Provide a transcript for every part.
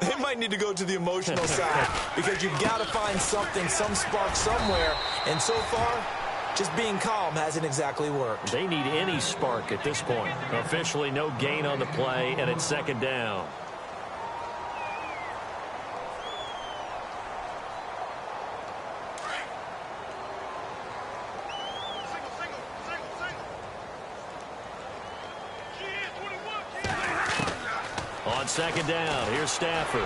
They might need to go to the emotional side because you've got to find something, some spark somewhere. And so far, just being calm hasn't exactly worked. They need any spark at this point. Officially no gain on the play, and it's second down. On second down, here's Stafford.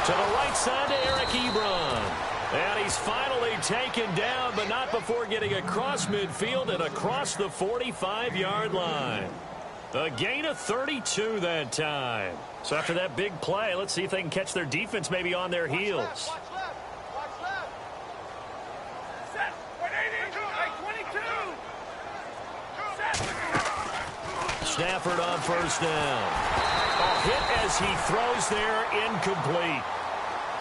To the right side to Eric Ebron. And he's finally taken down, but not before getting across midfield and across the 45-yard line. A gain of 32 that time. So after that big play, let's see if they can catch their defense maybe on their heels. Watch left. Set. 22. Set. Stafford on first down. A hit as he throws there, incomplete.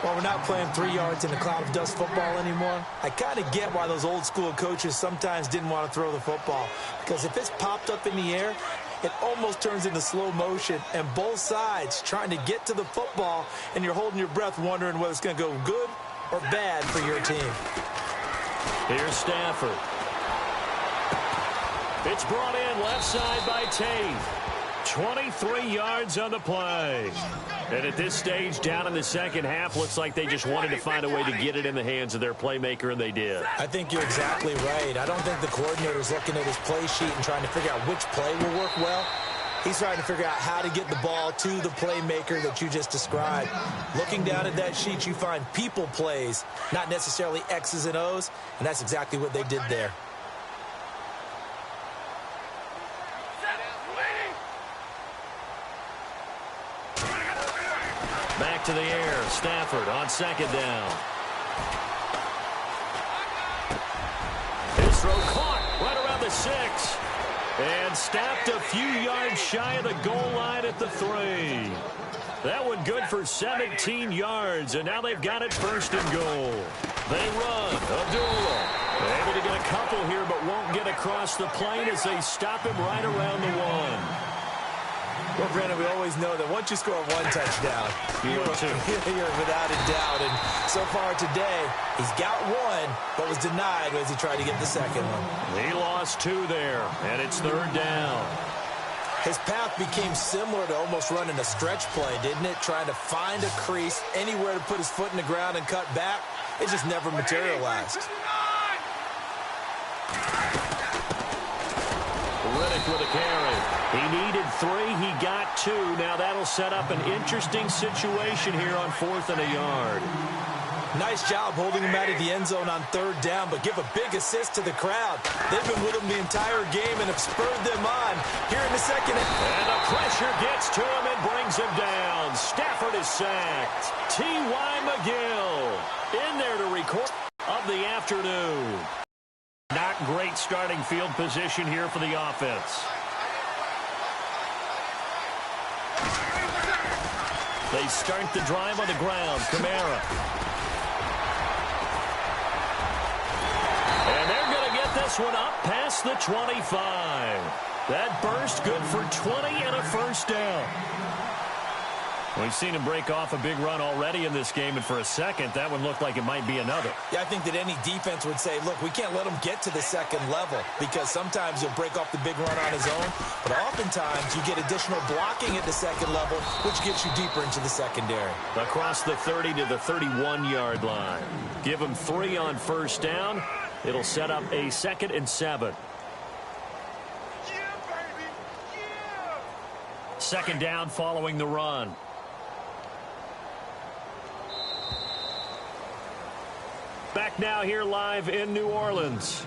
Well, we're not playing 3 yards in a cloud of dust football anymore. I kind of get why those old school coaches sometimes didn't want to throw the football. Because if it's popped up in the air, it almost turns into slow motion. And both sides trying to get to the football, and you're holding your breath wondering whether it's going to go good or bad for your team. Here's Stafford. It's brought in left side by Tate. 23 yards on the play. And at this stage, down in the second half, looks like they just wanted to find a way to get it in the hands of their playmaker, and they did. I think you're exactly right. I don't think the coordinator's looking at his play sheet and trying to figure out which play will work well. He's trying to figure out how to get the ball to the playmaker that you just described. Looking down at that sheet, you find people plays, not necessarily X's and O's, and that's exactly what they did there. Back to the air. Stafford on second down. His throw caught right around the 6. And stopped a few yards shy of the goal line at the 3. That one good for 17 yards. And now they've got it first and goal. They run. Abdullah able to get a couple here, but won't get across the plane as they stop him right around the 1. Well, Brandon, we always know that once you score one touchdown, you're without a doubt. And so far today, he's got one, but was denied as he tried to get the second one. He lost 2 there, and it's third down. His path became similar to almost running a stretch play, didn't it? Trying to find a crease, anywhere to put his foot in the ground and cut back. It just never materialized. Riddick with a carry. He needed 3. He got 2. Now that'll set up an interesting situation here on 4th and a yard. Nice job holding him out of the end zone on third down, but give a big assist to the crowd. They've been with him the entire game and have spurred them on here in the second. And the pressure gets to him and brings him down. Stafford is sacked. T.Y. McGill in there to record of the afternoon. Not great starting field position here for the offense. They start the drive on the ground. Kamara. And they're going to get this one up past the 25. That burst good for 20 and a first down. We've seen him break off a big run already in this game, and for a second, that one looked like it might be another. Yeah, I think that any defense would say, look, we can't let him get to the second level because sometimes he'll break off the big run on his own, but oftentimes you get additional blocking at the second level, which gets you deeper into the secondary. Across the 30 to the 31-yard line. Give him 3 on first down. It'll set up a 2nd and 7. Second down following the run. Back now here live in New Orleans.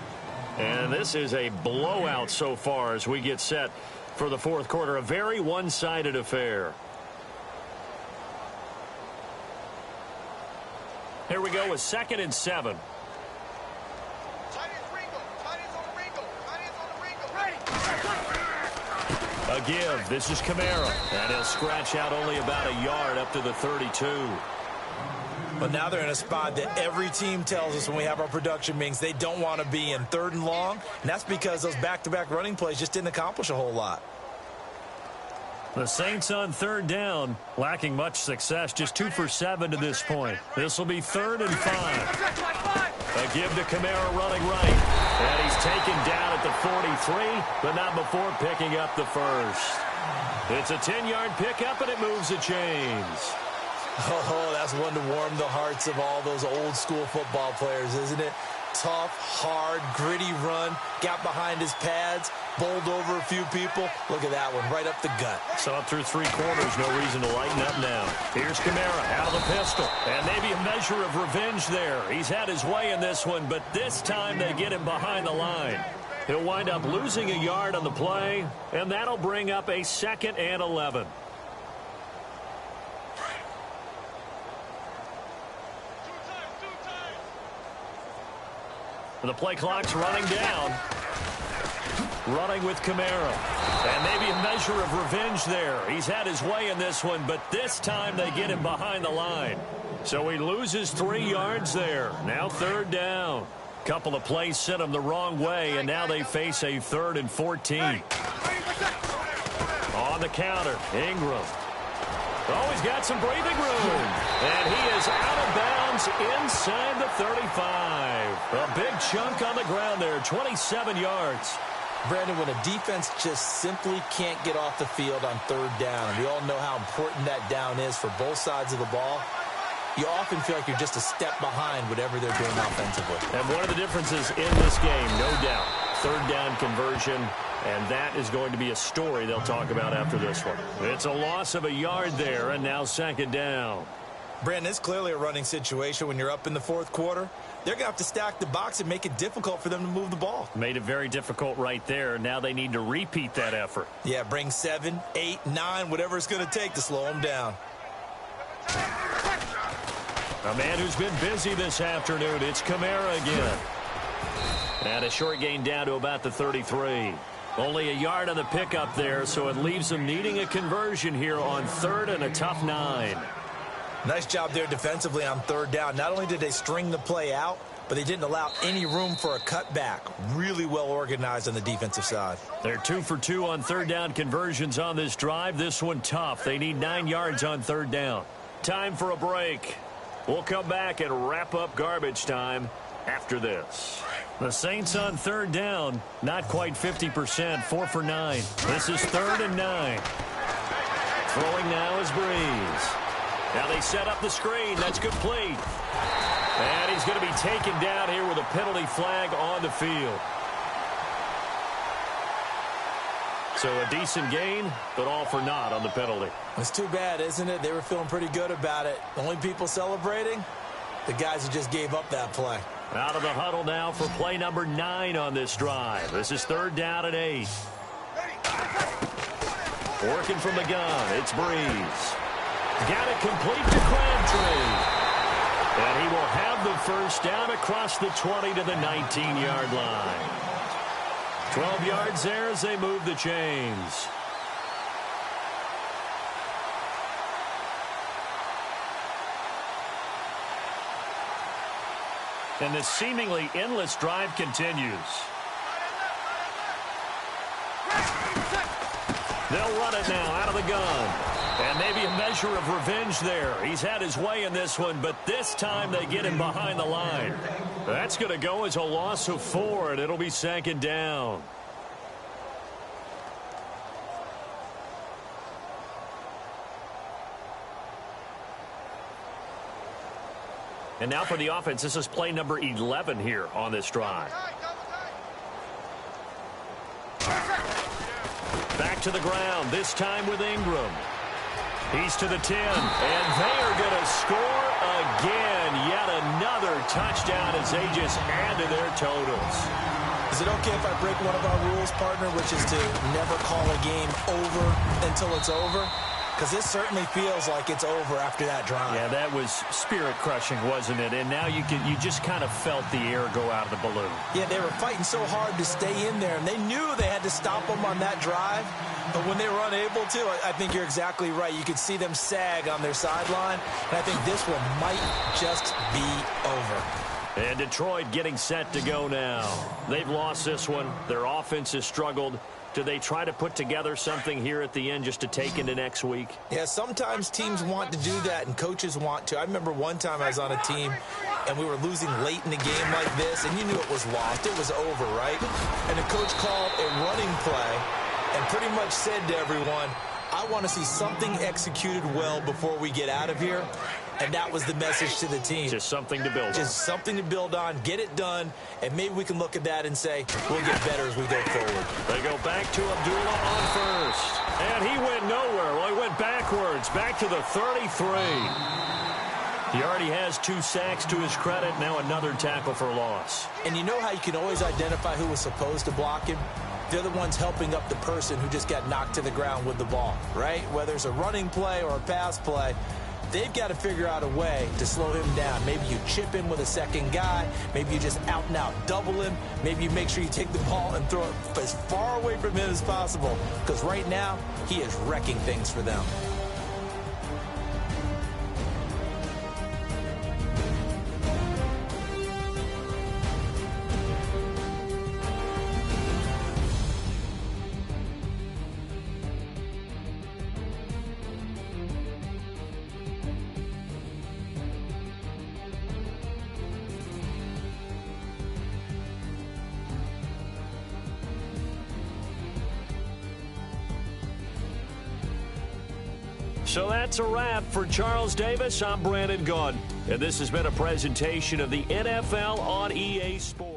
And this is a blowout so far as we get set for the fourth quarter. A very one-sided affair. Here we go with 2nd and 7. A give. This is Kamara. And he'll scratch out only about a yard up to the 32. But now they're in a spot that every team tells us when we have our production meetings they don't want to be in, 3rd and long. And that's because those back-to-back running plays just didn't accomplish a whole lot. The Saints on third down, lacking much success, just 2 for 7 to this point. This will be 3rd and 5. A give to Kamara running right. And he's taken down at the 43, but not before picking up the first. It's a 10-yard pickup, and it moves the chains. Oh, that's one to warm the hearts of all those old-school football players, isn't it? Tough, hard, gritty run, got behind his pads, bowled over a few people. Look at that one, right up the gut. So up through 3 quarters, no reason to lighten up now. Here's Kamara out of the pistol, and maybe a measure of revenge there. He's had his way in this one, but this time they get him behind the line. He'll wind up losing a yard on the play, and that'll bring up a 2nd and 11. The play clock's running down. Running with Kamara. And maybe a measure of revenge there. He's had his way in this one, but this time they get him behind the line. So he loses 3 yards there. Now 3rd down. Couple of plays sent him the wrong way, and now they face a 3rd and 14. On the counter, Ingram. Oh, he's got some breathing room. And he is out of bounds inside the 35. A big chunk on the ground there, 27 yards. Brandon, when a defense just simply can't get off the field on 3rd down, and we all know how important that down is for both sides of the ball, you often feel like you're just a step behind whatever they're doing offensively. And one of the differences in this game, no doubt, 3rd down conversion, and that is going to be a story they'll talk about after this one. It's a loss of a yard there, and now 2nd down. Brandon, it's clearly a running situation when you're up in the 4th quarter. They're going to have to stack the box and make it difficult for them to move the ball. Made it very difficult right there. Now they need to repeat that effort. Yeah, bring 7, 8, 9, whatever it's going to take to slow them down. A man who's been busy this afternoon. It's Kamara again. And a short gain down to about the 33. Only a yard on the pickup there, so it leaves them needing a conversion here on 3rd and a tough 9. Nice job there defensively on 3rd down. Not only did they string the play out, but they didn't allow any room for a cutback. Really well organized on the defensive side. They're 2 for 2 on 3rd down conversions on this drive. This one tough. They need 9 yards on 3rd down. Time for a break. We'll come back and wrap up garbage time after this. The Saints on 3rd down, not quite 50%, 4 for 9. This is 3rd and 9. Throwing now is Breeze. Now they set up the screen. That's complete. And he's going to be taken down here with a penalty flag on the field. So a decent gain, but all for naught on the penalty. It's too bad, isn't it? They were feeling pretty good about it. The only people celebrating, the guys who just gave up that play. Out of the huddle now for play number 9 on this drive. This is 3rd down and 8. Working from the gun, it's Breeze. Got it complete to Crabtree. And he will have the first down across the 20 to the 19-yard line. 12 yards there as they move the chains. And this seemingly endless drive continues. They'll run it now out of the gun. And maybe a measure of revenge there. He's had his way in this one, but this time they get him behind the line. That's going to go as a loss of 4, and it'll be 2nd down. And now for the offense, this is play number 11 here on this drive. Back to the ground, this time with Ingram. He's to the 10, and they are going to score again. Yet another touchdown as they just add to their totals. Is it okay if I break one of our rules, partner, which is to never call a game over until it's over? Because this certainly feels like it's over after that drive. Yeah, that was spirit-crushing, wasn't it? And now you just kind of felt the air go out of the balloon. Yeah, they were fighting so hard to stay in there, and they knew they had to stop them on that drive. But when they were unable to, I think you're exactly right. You could see them sag on their sideline, and I think this one might just be over. And Detroit getting set to go now. They've lost this one. Their offense has struggled. Do they try to put together something here at the end just to take into next week? Yeah, sometimes teams want to do that, and coaches want to. I remember one time I was on a team, and we were losing late in the game like this, and you knew it was lost. It was over, right? And the coach called a running play and pretty much said to everyone, I want to see something executed well before we get out of here. And that was the message to the team. Just something to build on. Just something to build on, get it done, and maybe we can look at that and say, we'll get better as we go forward. They go back to Abdullah on first. And he went nowhere. Well, he went backwards, back to the 33. He already has 2 sacks to his credit. Now another tackle for loss. And you know how you can always identify who was supposed to block him? They're the ones helping up the person who just got knocked to the ground with the ball, right? Whether it's a running play or a pass play, they've got to figure out a way to slow him down. Maybe you chip him with a second guy. Maybe you just out and out double him. Maybe you make sure you take the ball and throw it as far away from him as possible, because right now he is wrecking things for them. So that's a wrap for Charles Davis. I'm Brandon Gunn, and this has been a presentation of the NFL on EA Sports.